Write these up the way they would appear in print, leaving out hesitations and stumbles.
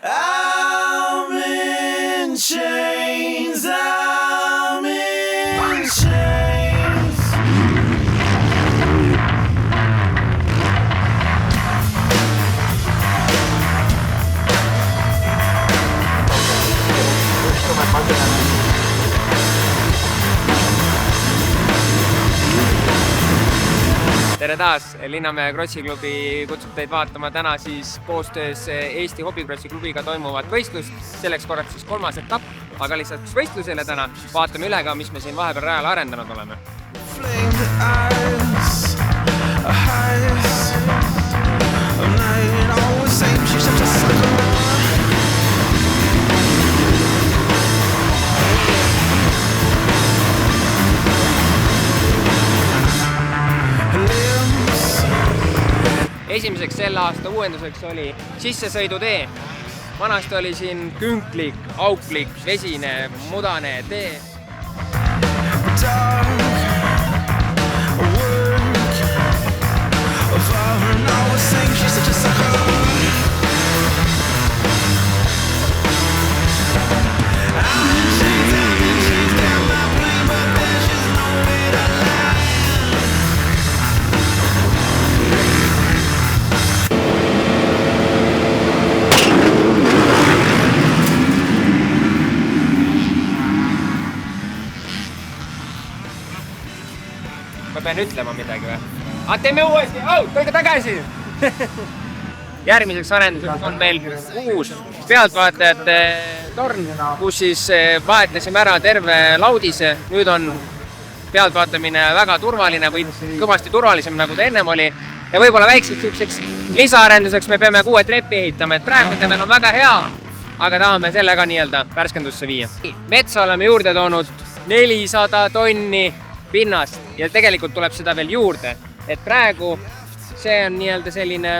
I'm in chains, I'm in chains. Tere taas! Linnamäe Krossiklubi kutsub teid vaatama täna siis koostöös Eesti Hobikrossi klubiga toimuvat võistlust. Selleks korraks siis 3. etapp, aga lisaks võistlusele täna vaatame üle ka, mis me siin vahepeal rajal arendanud oleme. Esimeseks selle aasta uuenduseks oli sissesõidutee. Vanasti oli siin künklik, auklik, vesine, mudane tee. Ma pean ütlema midagi või? Teeme uuesti! Tulge tagasi! Järgmiseks arenduseks on meil uus pealtvaatajate torn, kus siis vahetasime ära terve laudise. Nüüd on pealtvaatamine väga turvaline või kõvasti turvalisem, nagu ta ennem oli. Ja võib-olla väikseks lisaarenduseks me peame uue trepi ehitama, et praegu meil on väga hea, aga tahame selle ka nii-öelda värskendusse viia. Metsa oleme juurde toonud 400 tonni pinnast ja tegelikult tuleb seda veel juurde, et praegu see on nii-öelda selline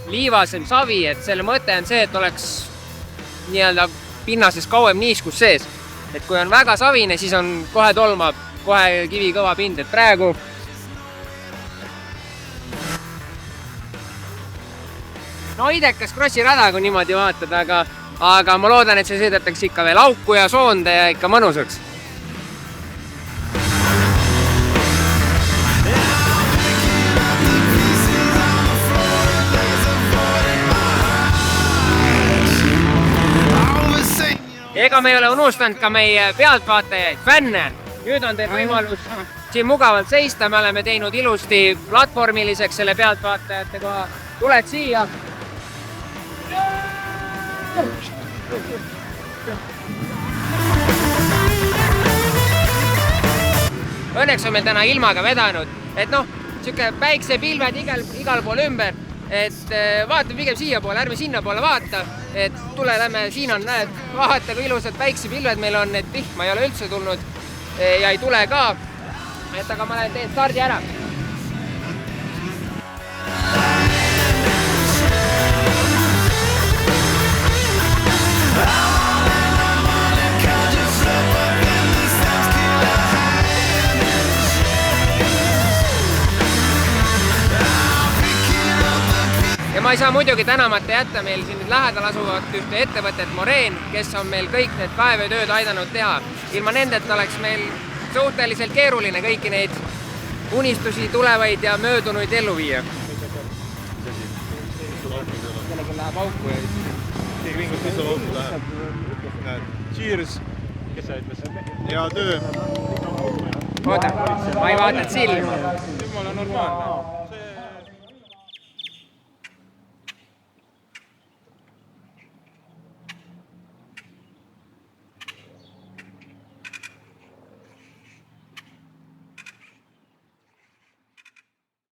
liivasem savi, et selle mõte on see, et oleks nii-öelda pinnases kauem niiskus sees. Et kui on väga savine, siis on kohe tolmab, kohe kivi kõva pind, et praegu no idekas krossirada, kui niimoodi vaatad, aga ma loodan, et see sõidetakse ikka veel auku ja soonde ja ikka mõnusaks. Ega me ei ole unustanud ka meie pealtvaatajaid, fänne. Nüüd on teil võimalus siin mugavalt seista. Me oleme teinud ilusti platvormiliseks selle pealtvaatajate koha. Tuled siia. Õnneks on meil täna ilmaga vedanud, et noh, siuke päiksepilved igal pool ümber, et vaata pigem siia poole, ärme sinna poole vaata, et tule lähme, siin on, näed, vaata kui ilusad päiksepilved meil on, et vihma ei ole üldse tulnud ja ei tule ka, et aga ma lähen teen stardi ära. Ja ma ei saa muidugi tänamata jätta meil siin lähedal asuvat ühte ettevõtet Moreen, kes on meil kõik need kaevetööd aidanud teha. Ilma nendeta oleks meil suhteliselt keeruline kõiki neid unistusi, tulevaid ja möödunuid ellu viia. Kellelgi läheb auku ja keegi vingus, mis sul auku läheb. Cheers! Kes sa ütles? Hea töö! Oota, ma ei vaatanud silma. Nüüd ma olen normaalne.